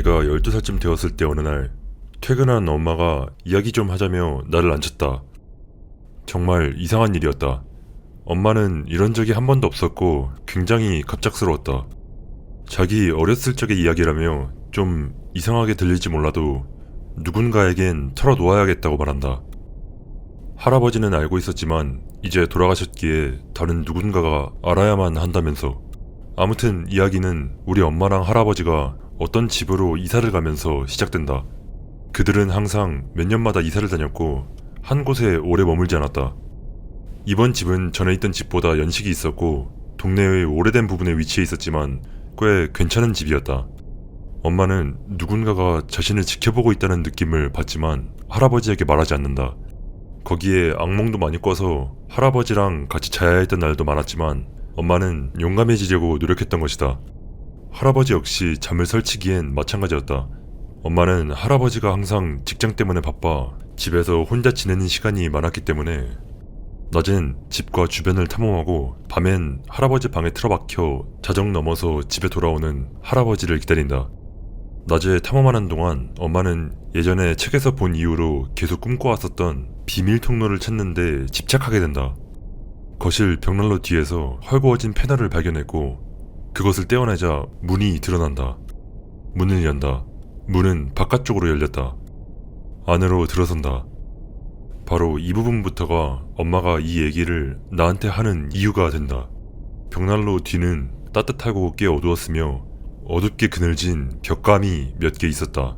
내가 12살쯤 되었을 때 어느 날 퇴근한 엄마가 이야기 좀 하자며 나를 앉혔다. 정말 이상한 일이었다. 엄마는 이런 적이 한 번도 없었고 굉장히 갑작스러웠다. 자기 어렸을 적의 이야기라며 좀 이상하게 들릴지 몰라도 누군가에겐 털어놓아야겠다고 말한다. 할아버지는 알고 있었지만 이제 돌아가셨기에 다른 누군가가 알아야만 한다면서. 아무튼 이야기는 우리 엄마랑 할아버지가 어떤 집으로 이사를 가면서 시작된다. 그들은 항상 몇 년마다 이사를 다녔고 한 곳에 오래 머물지 않았다. 이번 집은 전에 있던 집보다 연식이 있었고 동네의 오래된 부분에 위치해 있었지만 꽤 괜찮은 집이었다. 엄마는 누군가가 자신을 지켜보고 있다는 느낌을 받지만 할아버지에게 말하지 않는다. 거기에 악몽도 많이 꿔서 할아버지랑 같이 자야 했던 날도 많았지만 엄마는 용감해지려고 노력했던 것이다. 할아버지 역시 잠을 설치기엔 마찬가지였다. 엄마는 할아버지가 항상 직장 때문에 바빠 집에서 혼자 지내는 시간이 많았기 때문에 낮엔 집과 주변을 탐험하고 밤엔 할아버지 방에 틀어박혀 자정 넘어서 집에 돌아오는 할아버지를 기다린다. 낮에 탐험하는 동안 엄마는 예전에 책에서 본 이유로 계속 꿈꿔왔었던 비밀 통로를 찾는데 집착하게 된다. 거실 벽난로 뒤에서 헐거워진 패널을 발견했고 그것을 떼어내자 문이 드러난다. 문을 연다. 문은 바깥쪽으로 열렸다. 안으로 들어선다. 바로 이 부분부터가 엄마가 이 얘기를 나한테 하는 이유가 된다. 벽난로 뒤는 따뜻하고 꽤 어두웠으며 어둡게 그늘진 벽감이 몇 개 있었다.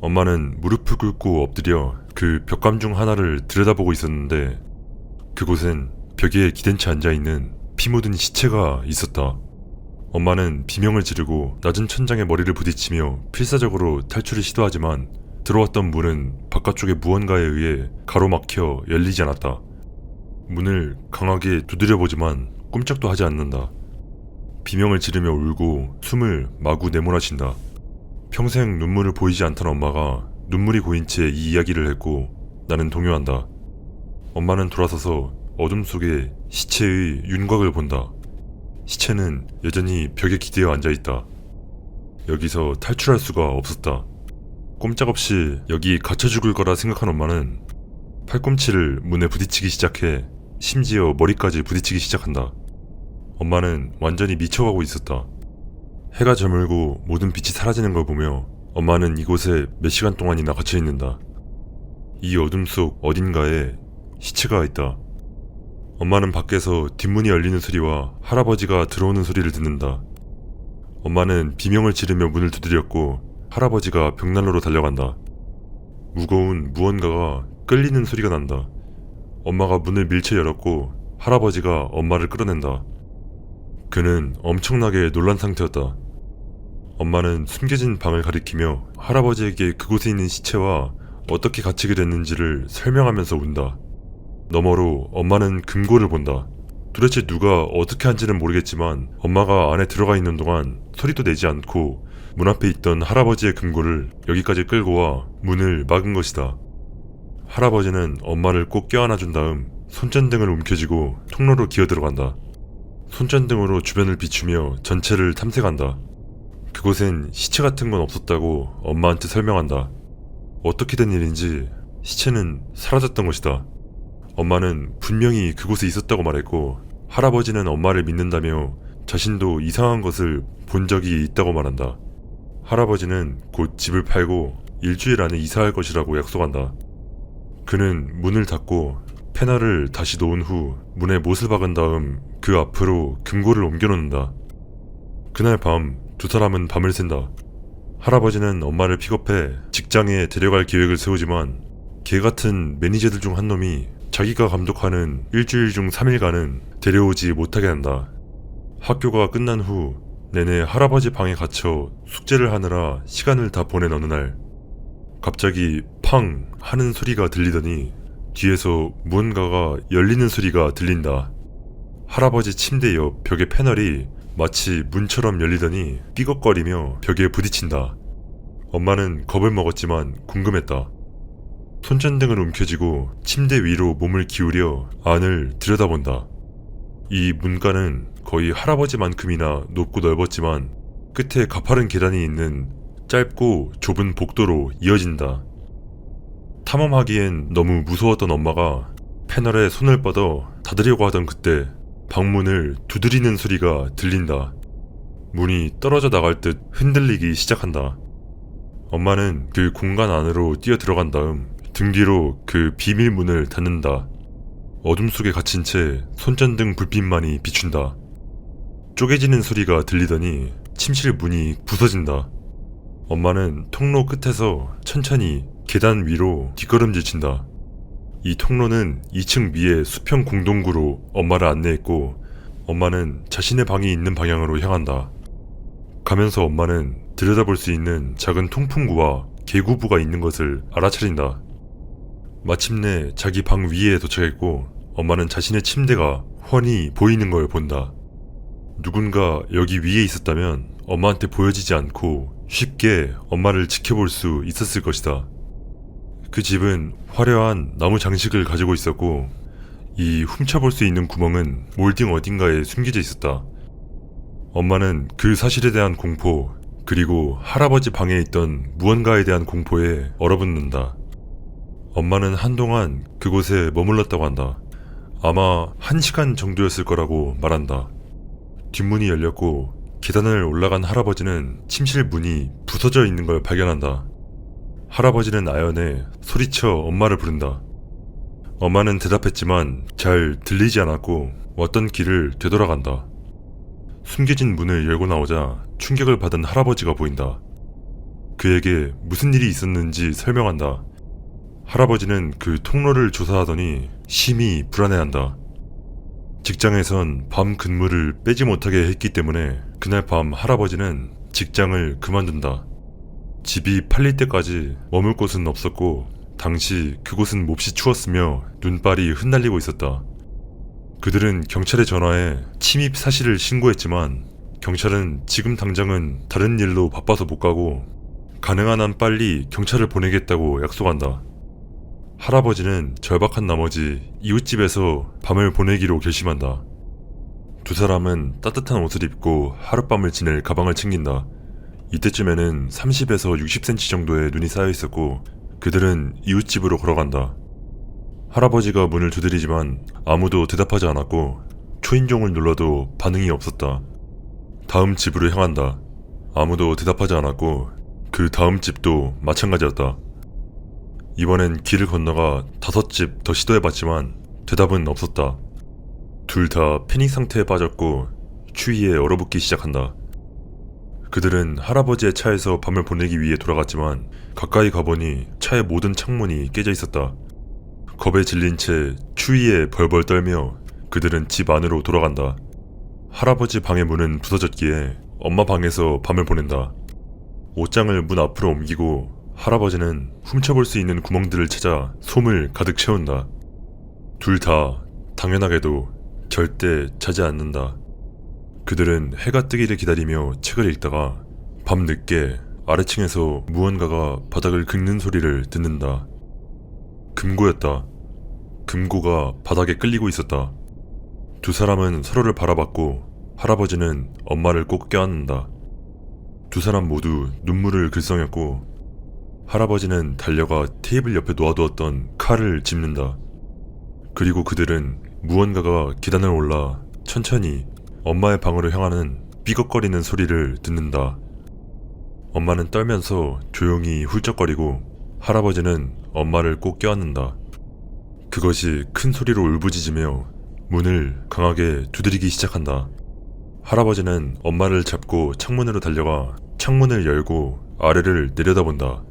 엄마는 무릎을 꿇고 엎드려 그 벽감 중 하나를 들여다보고 있었는데 그곳엔 벽에 기대치 앉아있는 피 묻은 시체가 있었다. 엄마는 비명을 지르고 낮은 천장에 머리를 부딪히며 필사적으로 탈출을 시도하지만 들어왔던 문은 바깥쪽의 무언가에 의해 가로막혀 열리지 않았다. 문을 강하게 두드려보지만 꼼짝도 하지 않는다. 비명을 지르며 울고 숨을 마구 내몰아친다. 평생 눈물을 보이지 않던 엄마가 눈물이 고인 채 이 이야기를 했고 나는 동요한다. 엄마는 돌아서서 어둠 속에 시체의 윤곽을 본다. 시체는 여전히 벽에 기대어 앉아있다. 여기서 탈출할 수가 없었다. 꼼짝없이 여기 갇혀 죽을 거라 생각한 엄마는 팔꿈치를 문에 부딪히기 시작해 심지어 머리까지 부딪히기 시작한다. 엄마는 완전히 미쳐가고 있었다. 해가 저물고 모든 빛이 사라지는 걸 보며 엄마는 이곳에 몇 시간 동안이나 갇혀 있는다. 이 어둠 속 어딘가에 시체가 있다. 엄마는 밖에서 뒷문이 열리는 소리와 할아버지가 들어오는 소리를 듣는다. 엄마는 비명을 지르며 문을 두드렸고 할아버지가 벽난로로 달려간다. 무거운 무언가가 끌리는 소리가 난다. 엄마가 문을 밀쳐 열었고 할아버지가 엄마를 끌어낸다. 그는 엄청나게 놀란 상태였다. 엄마는 숨겨진 방을 가리키며 할아버지에게 그곳에 있는 시체와 어떻게 갇히게 됐는지를 설명하면서 운다. 너머로 엄마는 금고를 본다. 도대체 누가 어떻게 한지는 모르겠지만 엄마가 안에 들어가 있는 동안 소리도 내지 않고 문 앞에 있던 할아버지의 금고를 여기까지 끌고 와 문을 막은 것이다. 할아버지는 엄마를 꼭 껴안아준 다음 손전등을 움켜쥐고 통로로 기어들어간다. 손전등으로 주변을 비추며 전체를 탐색한다. 그곳엔 시체 같은 건 없었다고 엄마한테 설명한다. 어떻게 된 일인지 시체는 사라졌던 것이다. 엄마는 분명히 그곳에 있었다고 말했고 할아버지는 엄마를 믿는다며 자신도 이상한 것을 본 적이 있다고 말한다. 할아버지는 곧 집을 팔고 일주일 안에 이사할 것이라고 약속한다. 그는 문을 닫고 패널을 다시 놓은 후 문에 못을 박은 다음 그 앞으로 금고를 옮겨놓는다. 그날 밤 두 사람은 밤을 샌다. 할아버지는 엄마를 픽업해 직장에 데려갈 계획을 세우지만 개같은 매니저들 중 한 놈이 자기가 감독하는 일주일 중 3일간은 데려오지 못하게 한다. 학교가 끝난 후 내내 할아버지 방에 갇혀 숙제를 하느라 시간을 다 보낸 어느 날 갑자기 팡 하는 소리가 들리더니 뒤에서 무언가가 열리는 소리가 들린다. 할아버지 침대 옆 벽의 패널이 마치 문처럼 열리더니 삐걱거리며 벽에 부딪힌다. 엄마는 겁을 먹었지만 궁금했다. 손전등을 움켜쥐고 침대 위로 몸을 기울여 안을 들여다본다. 이 문간은 거의 할아버지만큼이나 높고 넓었지만 끝에 가파른 계단이 있는 짧고 좁은 복도로 이어진다. 탐험하기엔 너무 무서웠던 엄마가 패널에 손을 뻗어 닫으려고 하던 그때 방문을 두드리는 소리가 들린다. 문이 떨어져 나갈 듯 흔들리기 시작한다. 엄마는 그 공간 안으로 뛰어 들어간 다음 등 뒤로 그 비밀문을 닫는다. 어둠 속에 갇힌 채 손전등 불빛만이 비춘다. 쪼개지는 소리가 들리더니 침실 문이 부서진다. 엄마는 통로 끝에서 천천히 계단 위로 뒷걸음질 친다. 이 통로는 2층 위의 수평 공동구로 엄마를 안내했고 엄마는 자신의 방이 있는 방향으로 향한다. 가면서 엄마는 들여다볼 수 있는 작은 통풍구와 개구부가 있는 것을 알아차린다. 마침내 자기 방 위에 도착했고 엄마는 자신의 침대가 훤히 보이는 걸 본다. 누군가 여기 위에 있었다면 엄마한테 보여지지 않고 쉽게 엄마를 지켜볼 수 있었을 것이다. 그 집은 화려한 나무 장식을 가지고 있었고 이 훔쳐볼 수 있는 구멍은 몰딩 어딘가에 숨겨져 있었다. 엄마는 그 사실에 대한 공포 그리고 할아버지 방에 있던 무언가에 대한 공포에 얼어붙는다. 엄마는 한동안 그곳에 머물렀다고 한다. 아마 1시간 정도였을 거라고 말한다. 뒷문이 열렸고 계단을 올라간 할아버지는 침실 문이 부서져 있는 걸 발견한다. 할아버지는 아연에 소리쳐 엄마를 부른다. 엄마는 대답했지만 잘 들리지 않았고 왔던 길을 되돌아간다. 숨겨진 문을 열고 나오자 충격을 받은 할아버지가 보인다. 그에게 무슨 일이 있었는지 설명한다. 할아버지는 그 통로를 조사하더니 심히 불안해한다. 직장에선 밤 근무를 빼지 못하게 했기 때문에 그날 밤 할아버지는 직장을 그만둔다. 집이 팔릴 때까지 머물 곳은 없었고 당시 그곳은 몹시 추웠으며 눈발이 흩날리고 있었다. 그들은 경찰에 전화해 침입 사실을 신고했지만 경찰은 지금 당장은 다른 일로 바빠서 못 가고 가능한 한 빨리 경찰을 보내겠다고 약속한다. 할아버지는 절박한 나머지 이웃집에서 밤을 보내기로 결심한다. 두 사람은 따뜻한 옷을 입고 하룻밤을 지낼 가방을 챙긴다. 이때쯤에는 30에서 60cm 정도의 눈이 쌓여 있었고 그들은 이웃집으로 걸어간다. 할아버지가 문을 두드리지만 아무도 대답하지 않았고 초인종을 눌러도 반응이 없었다. 다음 집으로 향한다. 아무도 대답하지 않았고 그 다음 집도 마찬가지였다. 이번엔 길을 건너가 5집 더 시도해봤지만 대답은 없었다. 둘 다 패닉 상태에 빠졌고 추위에 얼어붙기 시작한다. 그들은 할아버지의 차에서 밤을 보내기 위해 돌아갔지만 가까이 가보니 차의 모든 창문이 깨져 있었다. 겁에 질린 채 추위에 벌벌 떨며 그들은 집 안으로 돌아간다. 할아버지 방의 문은 부서졌기에 엄마 방에서 밤을 보낸다. 옷장을 문 앞으로 옮기고 할아버지는 훔쳐볼 수 있는 구멍들을 찾아 솜을 가득 채운다. 둘 다 당연하게도 절대 자지 않는다. 그들은 해가 뜨기를 기다리며 책을 읽다가 밤늦게 아래층에서 무언가가 바닥을 긁는 소리를 듣는다. 금고였다. 금고가 바닥에 끌리고 있었다. 두 사람은 서로를 바라봤고 할아버지는 엄마를 꼭 껴안는다. 두 사람 모두 눈물을 글썽였고 할아버지는 달려가 테이블 옆에 놓아두었던 칼을 짚는다. 그리고 그들은 무언가가 계단을 올라 천천히 엄마의 방으로 향하는 삐걱거리는 소리를 듣는다. 엄마는 떨면서 조용히 훌쩍거리고 할아버지는 엄마를 꼭 껴안는다. 그것이 큰 소리로 울부짖으며 문을 강하게 두드리기 시작한다. 할아버지는 엄마를 잡고 창문으로 달려가 창문을 열고 아래를 내려다본다.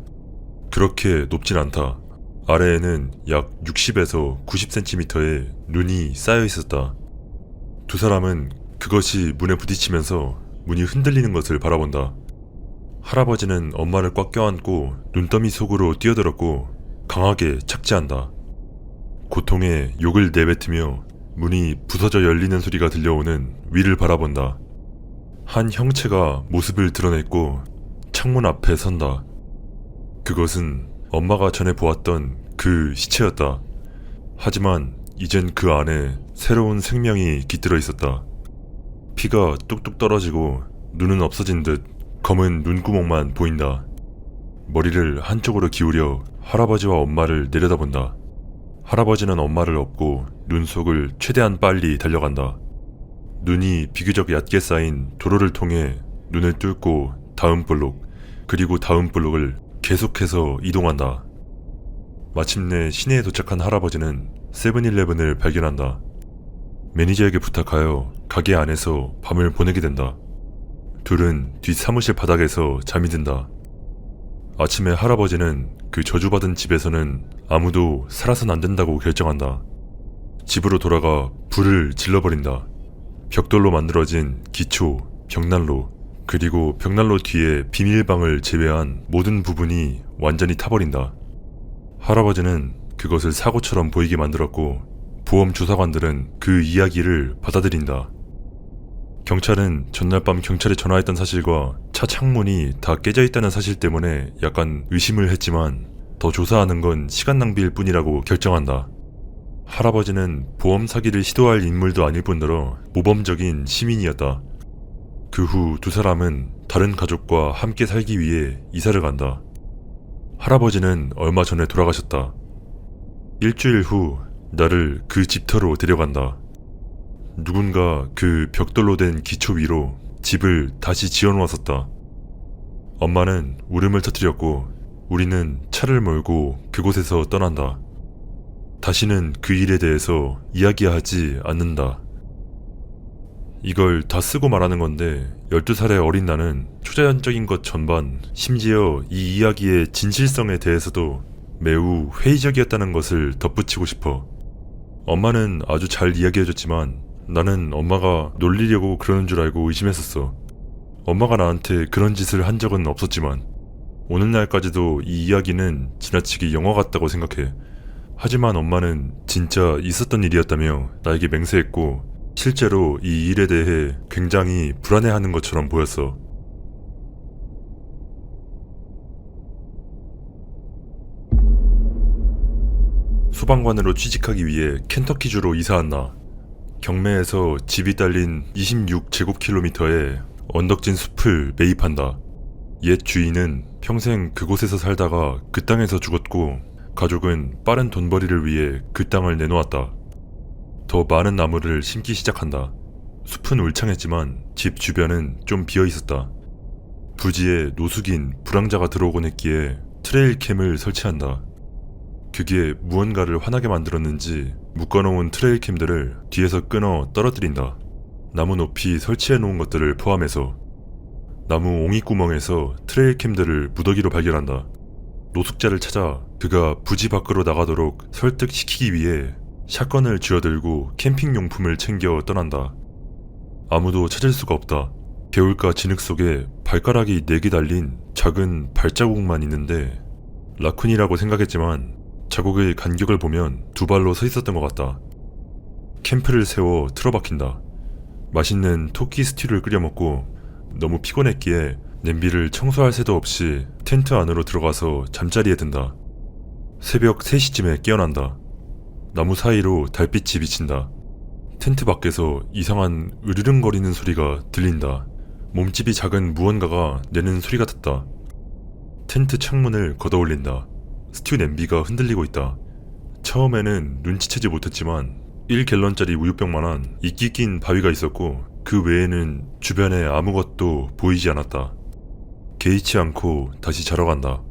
그렇게 높진 않다. 아래에는 약 60에서 90cm의 눈이 쌓여 있었다. 두 사람은 그것이 문에 부딪히면서 문이 흔들리는 것을 바라본다. 할아버지는 엄마를 꽉 껴안고 눈더미 속으로 뛰어들었고 강하게 착지한다. 고통에 욕을 내뱉으며 문이 부서져 열리는 소리가 들려오는 위를 바라본다. 한 형체가 모습을 드러냈고 창문 앞에 선다. 그것은 엄마가 전에 보았던 그 시체였다. 하지만 이젠 그 안에 새로운 생명이 깃들어 있었다. 피가 뚝뚝 떨어지고 눈은 없어진 듯 검은 눈구멍만 보인다. 머리를 한쪽으로 기울여 할아버지와 엄마를 내려다본다. 할아버지는 엄마를 업고 눈 속을 최대한 빨리 달려간다. 눈이 비교적 얕게 쌓인 도로를 통해 눈을 뚫고 다음 블록, 그리고 다음 블록을 계속해서 이동한다. 마침내 시내에 도착한 할아버지는 세븐일레븐을 발견한다. 매니저에게 부탁하여 가게 안에서 밤을 보내게 된다. 둘은 뒷 사무실 바닥에서 잠이 든다. 아침에 할아버지는 그 저주받은 집에서는 아무도 살아선 안 된다고 결정한다. 집으로 돌아가 불을 질러버린다. 벽돌로 만들어진 기초, 벽난로, 그리고 벽난로 뒤에 비밀방을 제외한 모든 부분이 완전히 타버린다. 할아버지는 그것을 사고처럼 보이게 만들었고 보험 조사관들은 그 이야기를 받아들인다. 경찰은 전날 밤 경찰에 전화했던 사실과 차 창문이 다 깨져 있다는 사실 때문에 약간 의심을 했지만 더 조사하는 건 시간 낭비일 뿐이라고 결정한다. 할아버지는 보험 사기를 시도할 인물도 아닐 뿐더러 모범적인 시민이었다. 그 후 두 사람은 다른 가족과 함께 살기 위해 이사를 간다. 할아버지는 얼마 전에 돌아가셨다. 일주일 후 나를 그 집터로 데려간다. 누군가 그 벽돌로 된 기초 위로 집을 다시 지어놓았었다. 엄마는 울음을 터뜨렸고 우리는 차를 몰고 그곳에서 떠난다. 다시는 그 일에 대해서 이야기하지 않는다. 이걸 다 쓰고 말하는 건데 12살의 어린 나는 초자연적인 것 전반, 심지어 이 이야기의 진실성에 대해서도 매우 회의적이었다는 것을 덧붙이고 싶어. 엄마는 아주 잘 이야기해줬지만 나는 엄마가 놀리려고 그러는 줄 알고 의심했었어. 엄마가 나한테 그런 짓을 한 적은 없었지만 오늘날까지도 이 이야기는 지나치게 영화 같다고 생각해. 하지만 엄마는 진짜 있었던 일이었다며 나에게 맹세했고 실제로 이 일에 대해 굉장히 불안해하는 것처럼 보였어. 소방관으로 취직하기 위해 켄터키주로 이사한 나. 경매에서 집이 딸린 26제곱킬로미터의 언덕진 숲을 매입한다. 옛 주인은 평생 그곳에서 살다가 그 땅에서 죽었고 가족은 빠른 돈벌이를 위해 그 땅을 내놓았다. 더 많은 나무를 심기 시작한다. 숲은 울창했지만 집 주변은 좀 비어있었다. 부지에 노숙인 불황자가 들어오곤 했기에 트레일캠을 설치한다. 그게 무언가를 화나게 만들었는지 묶어놓은 트레일캠들을 뒤에서 끊어 떨어뜨린다. 나무 높이 설치해놓은 것들을 포함해서. 나무 옹이구멍에서 트레일캠들을 무더기로 발견한다. 노숙자를 찾아 그가 부지 밖으로 나가도록 설득시키기 위해 샷건을 쥐어들고 캠핑용품을 챙겨 떠난다. 아무도 찾을 수가 없다. 개울가 진흙 속에 발가락이 4개 달린 작은 발자국만 있는데 라쿤이라고 생각했지만 자국의 간격을 보면 2발로 서 있었던 것 같다. 캠프를 세워 틀어박힌다. 맛있는 토끼 스튜를 끓여 먹고 너무 피곤했기에 냄비를 청소할 새도 없이 텐트 안으로 들어가서 잠자리에 든다. 새벽 3시쯤에 깨어난다. 나무 사이로 달빛이 비친다. 텐트 밖에서 이상한 으르릉거리는 소리가 들린다. 몸집이 작은 무언가가 내는 소리 같았다. 텐트 창문을 걷어올린다. 스튜 냄비가 흔들리고 있다. 처음에는 눈치채지 못했지만 1갤런짜리 우유병만한 이끼 낀 바위가 있었고 그 외에는 주변에 아무것도 보이지 않았다. 개의치 않고 다시 자러 간다.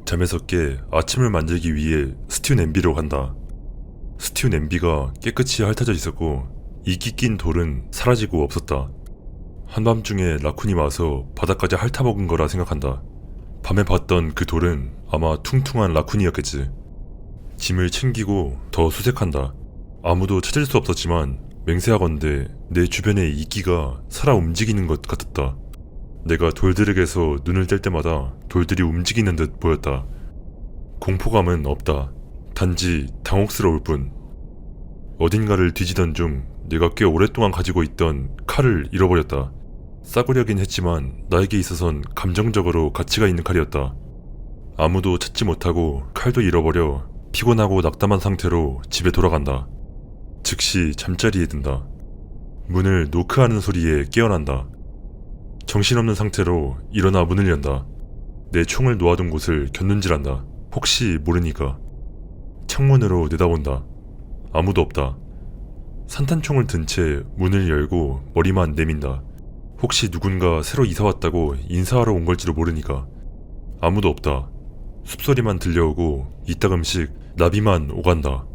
잠에서 깨 아침을 만들기 위해 스튜 냄비로 간다. 스튜 냄비가 깨끗이 핥아져 있었고 이끼 낀 돌은 사라지고 없었다. 한밤중에 라쿤이 와서 바닥까지 핥아먹은 거라 생각한다. 밤에 봤던 그 돌은 아마 퉁퉁한 라쿤이었겠지. 짐을 챙기고 더 수색한다. 아무도 찾을 수 없었지만 맹세하건대 내 주변에 이끼가 살아 움직이는 것 같았다. 내가 돌들에게서 눈을 뗄 때마다 돌들이 움직이는 듯 보였다. 공포감은 없다. 단지 당혹스러울 뿐. 어딘가를 뒤지던 중 내가 꽤 오랫동안 가지고 있던 칼을 잃어버렸다. 싸구려긴 했지만 나에게 있어선 감정적으로 가치가 있는 칼이었다. 아무도 찾지 못하고 칼도 잃어버려 피곤하고 낙담한 상태로 집에 돌아간다. 즉시 잠자리에 든다. 문을 노크하는 소리에 깨어난다. 정신없는 상태로 일어나 문을 연다. 내 총을 놓아둔 곳을 곁눈질한다. 혹시 모르니까. 창문으로 내다본다. 아무도 없다. 산탄총을 든 채 문을 열고 머리만 내민다. 혹시 누군가 새로 이사왔다고 인사하러 온 걸지도 모르니까. 아무도 없다. 숲소리만 들려오고 이따금씩 나비만 오간다.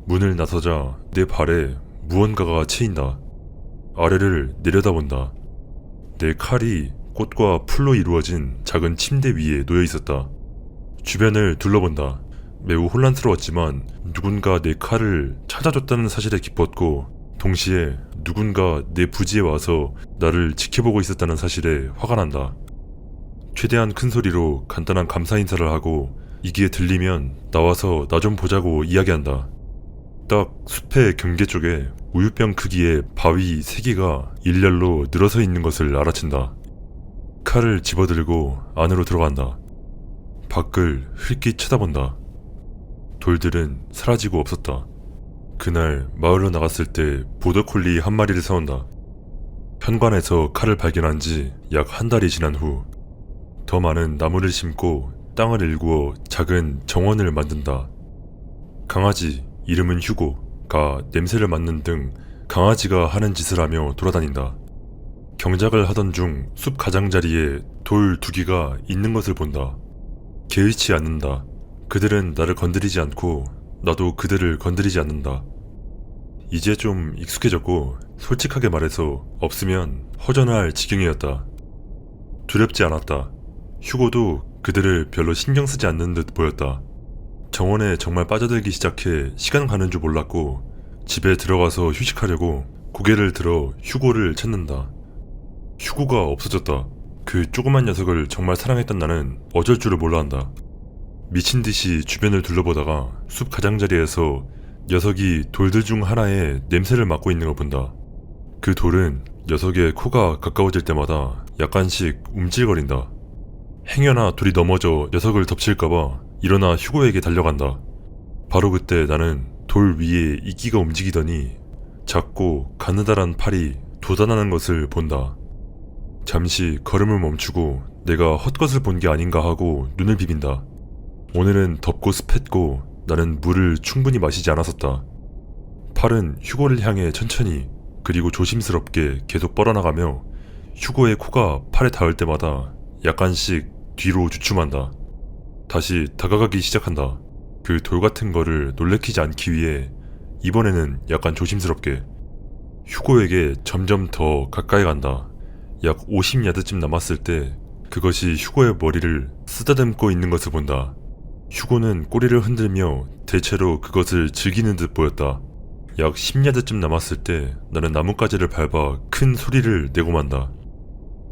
문을 나서자 내 발에 무언가가 채인다. 아래를 내려다본다. 내 칼이 꽃과 풀로 이루어진 작은 침대 위에 놓여 있었다. 주변을 둘러본다. 매우 혼란스러웠지만 누군가 내 칼을 찾아줬다는 사실에 기뻤고, 동시에 누군가 내 부지에 와서 나를 지켜보고 있었다는 사실에 화가 난다. 최대한 큰 소리로 간단한 감사 인사를 하고 이기에 들리면 나와서 나 좀 보자고 이야기한다. 딱 숲의 경계 쪽에 우유병 크기의 바위 3개가 일렬로 늘어서 있는 것을 알아챈다. 칼을 집어들고 안으로 들어간다. 밖을 흘낏 쳐다본다. 돌들은 사라지고 없었다. 그날 마을로 나갔을 때 보더콜리 한 마리를 사온다. 현관에서 칼을 발견한 지 약 한 달이 지난 후 더 많은 나무를 심고 땅을 일구어 작은 정원을 만든다. 강아지 이름은 휴고가 냄새를 맡는 등 강아지가 하는 짓을 하며 돌아다닌다. 경작을 하던 중 숲 가장자리에 돌 2개가 있는 것을 본다. 개의치 않는다. 그들은 나를 건드리지 않고 나도 그들을 건드리지 않는다. 이제 좀 익숙해졌고 솔직하게 말해서 없으면 허전할 지경이었다. 두렵지 않았다. 휴고도 그들을 별로 신경 쓰지 않는 듯 보였다. 정원에 정말 빠져들기 시작해 시간 가는 줄 몰랐고 집에 들어가서 휴식하려고 고개를 들어 휴고를 찾는다. 휴고가 없어졌다. 그 조그만 녀석을 정말 사랑했던 나는 어쩔 줄을 몰라 한다. 미친듯이 주변을 둘러보다가 숲 가장자리에서 녀석이 돌들 중 하나에 냄새를 맡고 있는 걸 본다. 그 돌은 녀석의 코가 가까워질 때마다 약간씩 움찔거린다. 행여나 돌이 넘어져 녀석을 덮칠까봐 일어나 휴고에게 달려간다. 바로 그때 나는 돌 위에 이끼가 움직이더니 작고 가느다란 팔이 돋아나는 것을 본다. 잠시 걸음을 멈추고 내가 헛것을 본 게 아닌가 하고 눈을 비빈다. 오늘은 덥고 습했고 나는 물을 충분히 마시지 않았었다. 팔은 휴고를 향해 천천히 그리고 조심스럽게 계속 뻗어나가며 휴고의 코가 팔에 닿을 때마다 약간씩 뒤로 주춤한다. 다시 다가가기 시작한다. 그 돌 같은 거를 놀래키지 않기 위해 이번에는 약간 조심스럽게 휴고에게 점점 더 가까이 간다. 약 50야드쯤 남았을 때 그것이 휴고의 머리를 쓰다듬고 있는 것을 본다. 휴고는 꼬리를 흔들며 대체로 그것을 즐기는 듯 보였다. 약 10야드쯤 남았을 때 나는 나뭇가지를 밟아 큰 소리를 내고 만다.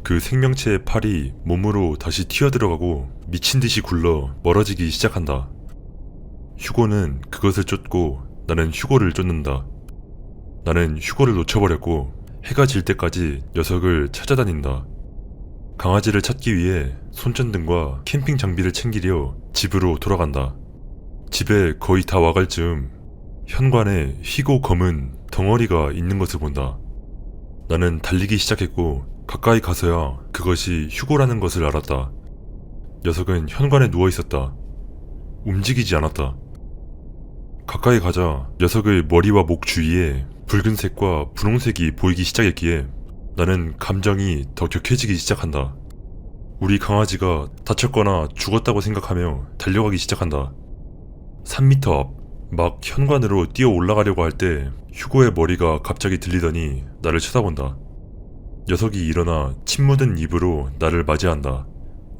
그 생명체의 팔이 몸으로 다시 튀어들어가고 미친듯이 굴러 멀어지기 시작한다. 휴고는 그것을 쫓고 나는 휴고를 쫓는다. 나는 휴고를 놓쳐버렸고 해가 질 때까지 녀석을 찾아다닌다. 강아지를 찾기 위해 손전등과 캠핑 장비를 챙기려 집으로 돌아간다. 집에 거의 다 와갈 즈음 현관에 희고 검은 덩어리가 있는 것을 본다. 나는 달리기 시작했고 가까이 가서야 그것이 휴고라는 것을 알았다. 녀석은 현관에 누워 있었다. 움직이지 않았다. 가까이 가자 녀석의 머리와 목 주위에 붉은색과 분홍색이 보이기 시작했기에 나는 감정이 더 격해지기 시작한다. 우리 강아지가 다쳤거나 죽었다고 생각하며 달려가기 시작한다. 3m 앞, 막 현관으로 뛰어 올라가려고 할 때 휴고의 머리가 갑자기 들리더니 나를 쳐다본다. 녀석이 일어나 침 묻은 입으로 나를 맞이한다.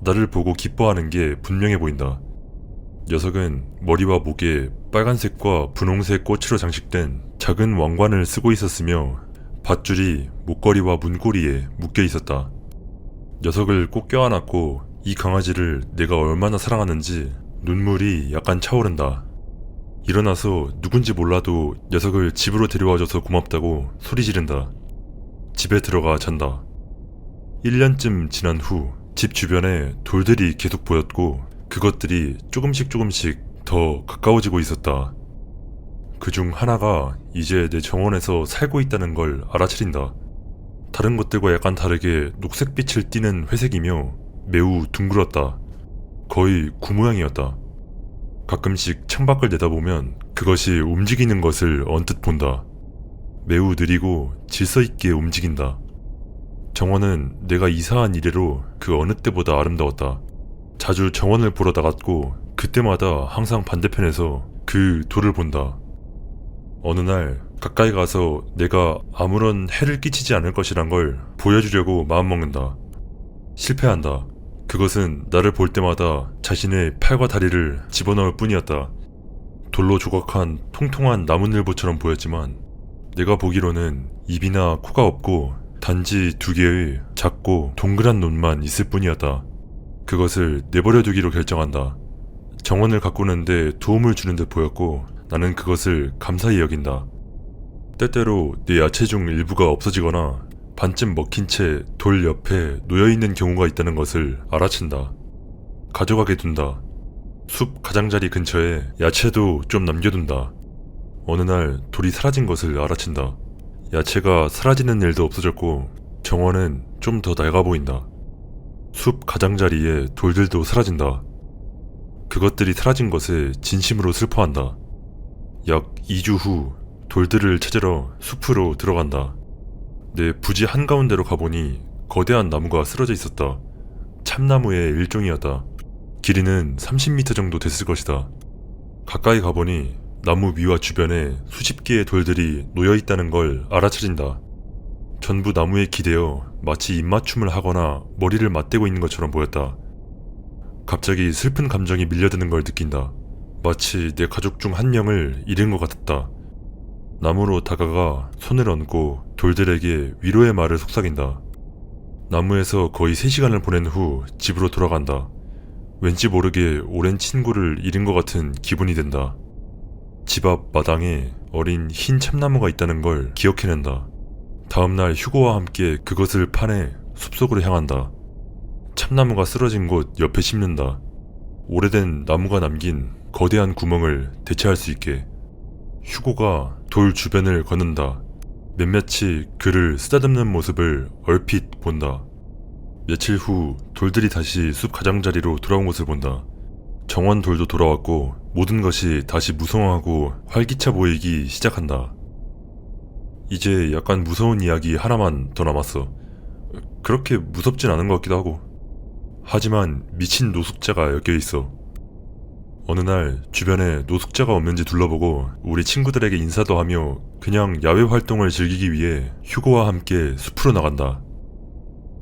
나를 보고 기뻐하는 게 분명해 보인다. 녀석은 머리와 목에 빨간색과 분홍색 꽃으로 장식된 작은 왕관을 쓰고 있었으며 밧줄이 목걸이와 문고리에 묶여 있었다. 녀석을 꼭 껴안았고 이 강아지를 내가 얼마나 사랑하는지 눈물이 약간 차오른다. 일어나서 누군지 몰라도 녀석을 집으로 데려와줘서 고맙다고 소리 지른다. 집에 들어가 잔다. 1년쯤 지난 후 집 주변에 돌들이 계속 보였고 그것들이 조금씩 더 가까워지고 있었다. 그중 하나가 이제 내 정원에서 살고 있다는 걸 알아차린다. 다른 것들과 약간 다르게 녹색빛을 띠는 회색이며 매우 둥글었다. 거의 구 모양이었다. 가끔씩 창밖을 내다보면 그것이 움직이는 것을 언뜻 본다. 매우 느리고 질서있게 움직인다. 정원은 내가 이사한 이래로 그 어느 때보다 아름다웠다. 자주 정원을 보러 나갔고 그때마다 항상 반대편에서 그 돌을 본다. 어느 날 가까이 가서 내가 아무런 해를 끼치지 않을 것이란 걸 보여주려고 마음먹는다. 실패한다. 그것은 나를 볼 때마다 자신의 팔과 다리를 집어넣을 뿐이었다. 돌로 조각한 통통한 나뭇늘보처럼 보였지만 내가 보기로는 입이나 코가 없고 단지 두 개의 작고 동그란 눈만 있을 뿐이었다. 그것을 내버려 두기로 결정한다. 정원을 가꾸는데 도움을 주는 듯 보였고 나는 그것을 감사히 여긴다. 때때로 내 야채 중 일부가 없어지거나 반쯤 먹힌 채 돌 옆에 놓여있는 경우가 있다는 것을 알아챈다. 가져가게 둔다. 숲 가장자리 근처에 야채도 좀 남겨둔다. 어느 날 돌이 사라진 것을 알아챈다. 야채가 사라지는 일도 없어졌고 정원은 좀 더 낡아 보인다. 숲 가장자리에 돌들도 사라진다. 그것들이 사라진 것에 진심으로 슬퍼한다. 약 2주 후 돌들을 찾으러 숲으로 들어간다. 내 부지 한가운데로 가보니 거대한 나무가 쓰러져 있었다. 참나무의 일종이었다. 길이는 30m 정도 됐을 것이다. 가까이 가보니 나무 위와 주변에 수십 개의 돌들이 놓여있다는 걸 알아차린다. 전부 나무에 기대어 마치 입맞춤을 하거나 머리를 맞대고 있는 것처럼 보였다. 갑자기 슬픈 감정이 밀려드는 걸 느낀다. 마치 내 가족 중 한 명을 잃은 것 같았다. 나무로 다가가 손을 얹고 돌들에게 위로의 말을 속삭인다. 나무에서 거의 3시간을 보낸 후 집으로 돌아간다. 왠지 모르게 오랜 친구를 잃은 것 같은 기분이 든다. 집 앞 마당에 어린 흰 참나무가 있다는 걸 기억해낸다. 다음날 휴고와 함께 그것을 파내 숲속으로 향한다. 참나무가 쓰러진 곳 옆에 심는다. 오래된 나무가 남긴 거대한 구멍을 대체할 수 있게. 휴고가 돌 주변을 걷는다. 몇몇이 그를 쓰다듬는 모습을 얼핏 본다. 며칠 후 돌들이 다시 숲 가장자리로 돌아온 것을 본다. 정원 돌도 돌아왔고 모든 것이 다시 무성하고 활기차 보이기 시작한다. 이제 약간 무서운 이야기 하나만 더 남았어. 그렇게 무섭진 않은 것 같기도 하고. 하지만 미친 노숙자가 엮여있어. 어느 날 주변에 노숙자가 없는지 둘러보고 우리 친구들에게 인사도 하며 그냥 야외 활동을 즐기기 위해 휴고와 함께 숲으로 나간다.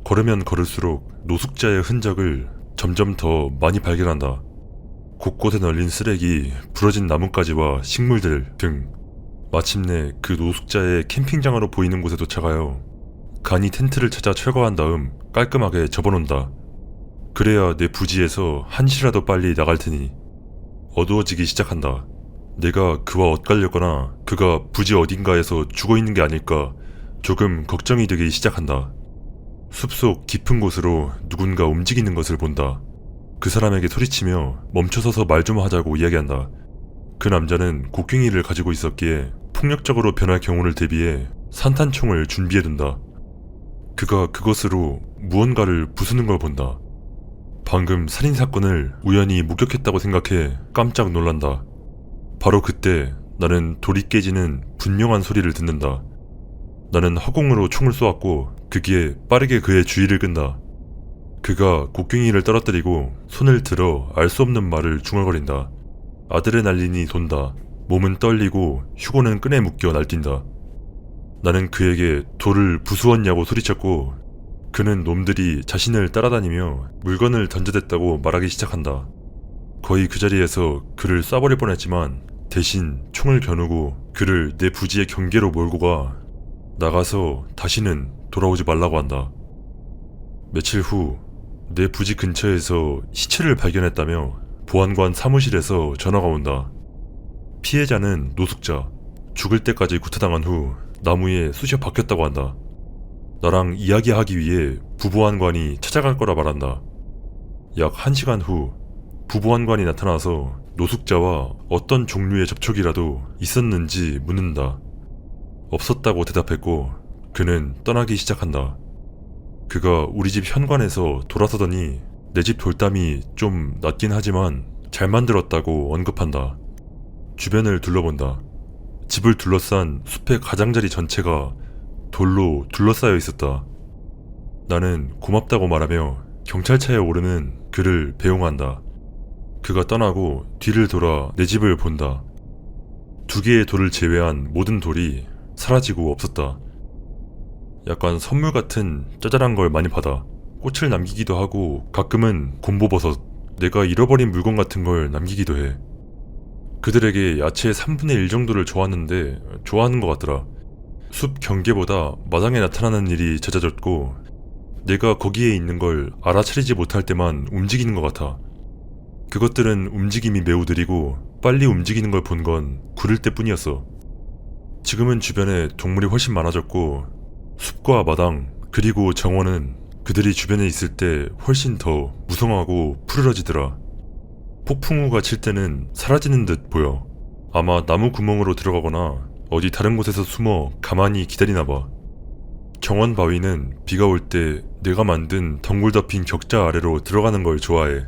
걸으면 걸을수록 노숙자의 흔적을 점점 더 많이 발견한다. 곳곳에 널린 쓰레기, 부러진 나뭇가지와 식물들 등. 마침내 그 노숙자의 캠핑장으로 보이는 곳에 도착하여 간이 텐트를 찾아 철거한 다음 깔끔하게 접어놓는다. 그래야 내 부지에서 한시라도 빨리 나갈 테니. 어두워지기 시작한다. 내가 그와 엇갈렸거나 그가 부지 어딘가에서 죽어있는 게 아닐까 조금 걱정이 되기 시작한다. 숲속 깊은 곳으로 누군가 움직이는 것을 본다. 그 사람에게 소리치며 멈춰서서 말 좀 하자고 이야기한다. 그 남자는 곡괭이를 가지고 있었기에 폭력적으로 변할 경우를 대비해 산탄총을 준비해둔다. 그가 그것으로 무언가를 부수는 걸 본다. 방금 살인사건을 우연히 목격했다고 생각해 깜짝 놀란다. 바로 그때 나는 돌이 깨지는 분명한 소리를 듣는다. 나는 허공으로 총을 쏘았고 그기에 빠르게 그의 주의를 끈다. 그가 곡괭이를 떨어뜨리고 손을 들어 알 수 없는 말을 중얼거린다. 아드레날린이 돈다. 몸은 떨리고 휴고는 끈에 묶여 날뛴다. 나는 그에게 돌을 부수었냐고 소리쳤고 그는 놈들이 자신을 따라다니며 물건을 던져댔다고 말하기 시작한다. 거의 그 자리에서 그를 쏴버릴 뻔했지만 대신 총을 겨누고 그를 내 부지의 경계로 몰고 가 나가서 다시는 돌아오지 말라고 한다. 며칠 후 내 부지 근처에서 시체를 발견했다며 보안관 사무실에서 전화가 온다. 피해자는 노숙자, 죽을 때까지 구타당한 후 나무에 쑤셔 박혔다고 한다. 나랑 이야기하기 위해 부보안관이 찾아갈 거라 말한다. 약 1시간 후 부보안관이 나타나서 노숙자와 어떤 종류의 접촉이라도 있었는지 묻는다. 없었다고 대답했고 그는 떠나기 시작한다. 그가 우리 집 현관에서 돌아서더니 내 집 돌담이 좀 낮긴 하지만 잘 만들었다고 언급한다. 주변을 둘러본다. 집을 둘러싼 숲의 가장자리 전체가 돌로 둘러싸여 있었다. 나는 고맙다고 말하며 경찰차에 오르는 그를 배웅한다. 그가 떠나고 뒤를 돌아 내 집을 본다. 2개의 돌을 제외한 모든 돌이 사라지고 없었다. 약간 선물 같은 짜잘한 걸 많이 받아. 꽃을 남기기도 하고 가끔은 곰보버섯, 내가 잃어버린 물건 같은 걸 남기기도 해. 그들에게 야채의 3분의 1 정도를 좋았는데 좋아하는 것 같더라. 숲 경계보다 마당에 나타나는 일이 잦아졌고 내가 거기에 있는 걸 알아차리지 못할 때만 움직이는 것 같아. 그것들은 움직임이 매우 느리고 빨리 움직이는 걸 본 건 구릴 때뿐이었어. 지금은 주변에 동물이 훨씬 많아졌고 숲과 마당 그리고 정원은 그들이 주변에 있을 때 훨씬 더 무성하고 푸르러지더라. 폭풍우가 칠 때는 사라지는 듯 보여. 아마 나무 구멍으로 들어가거나 어디 다른 곳에서 숨어 가만히 기다리나봐. 정원 바위는 비가 올 때 내가 만든 덩굴 덮인 격자 아래로 들어가는 걸 좋아해.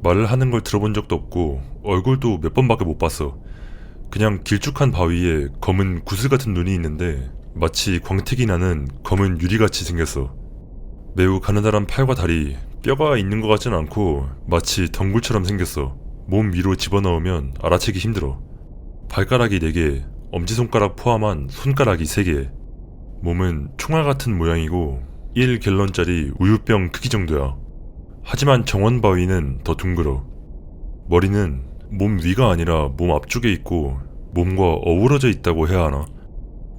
말을 하는 걸 들어본 적도 없고 얼굴도 몇 번밖에 못 봤어. 그냥 길쭉한 바위에 검은 구슬 같은 눈이 있는데 마치 광택이 나는 검은 유리같이 생겼어. 매우 가느다란 팔과 다리, 뼈가 있는 것 같진 않고 마치 덩굴처럼 생겼어. 몸 위로 집어넣으면 알아채기 힘들어. 발가락이 4개, 엄지손가락 포함한 손가락이 3개. 몸은 총알 같은 모양이고 1갤런짜리 우유병 크기 정도야. 하지만 정원 바위는 더 둥글어. 머리는 몸 위가 아니라 몸 앞쪽에 있고 몸과 어우러져 있다고 해야 하나?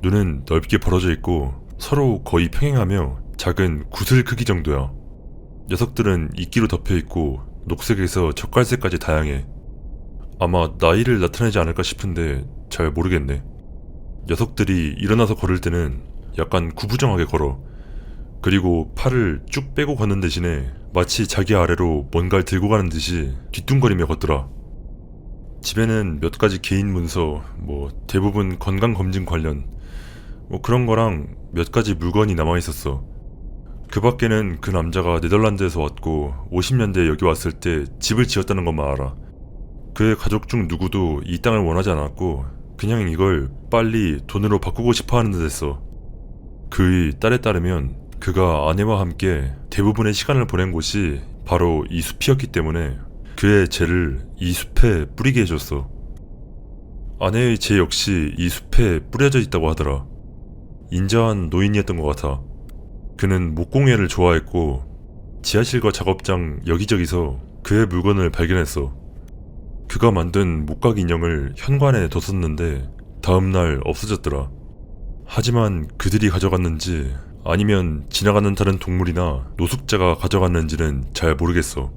눈은 넓게 벌어져 있고 서로 거의 평행하며 작은 구슬 크기 정도야. 녀석들은 이끼로 덮여 있고 녹색에서 젓갈색까지 다양해. 아마 나이를 나타내지 않을까 싶은데 잘 모르겠네. 녀석들이 일어나서 걸을 때는 약간 구부정하게 걸어. 그리고 팔을 쭉 빼고 걷는 대신에 마치 자기 아래로 뭔가를 들고 가는 듯이 뒤뚱거리며 걷더라. 집에는 몇 가지 개인 문서, 대부분 건강검진 관련 그런 거랑 몇 가지 물건이 남아있었어. 그 밖에는 그 남자가 네덜란드에서 왔고 50년대에 여기 왔을 때 집을 지었다는 것만 알아. 그의 가족 중 누구도 이 땅을 원하지 않았고 그냥 이걸 빨리 돈으로 바꾸고 싶어 하는 듯 했어. 그의 딸에 따르면 그가 아내와 함께 대부분의 시간을 보낸 곳이 바로 이 숲이었기 때문에 그의 죄를 이 숲에 뿌리게 해줬어. 아내의 죄 역시 이 숲에 뿌려져 있다고 하더라. 인자한 노인이었던 것 같아. 그는 목공예를 좋아했고 지하실과 작업장 여기저기서 그의 물건을 발견했어. 그가 만든 목각 인형을 현관에 뒀었는데 다음날 없어졌더라. 하지만 그들이 가져갔는지 아니면 지나가는 다른 동물이나 노숙자가 가져갔는지는 잘 모르겠어.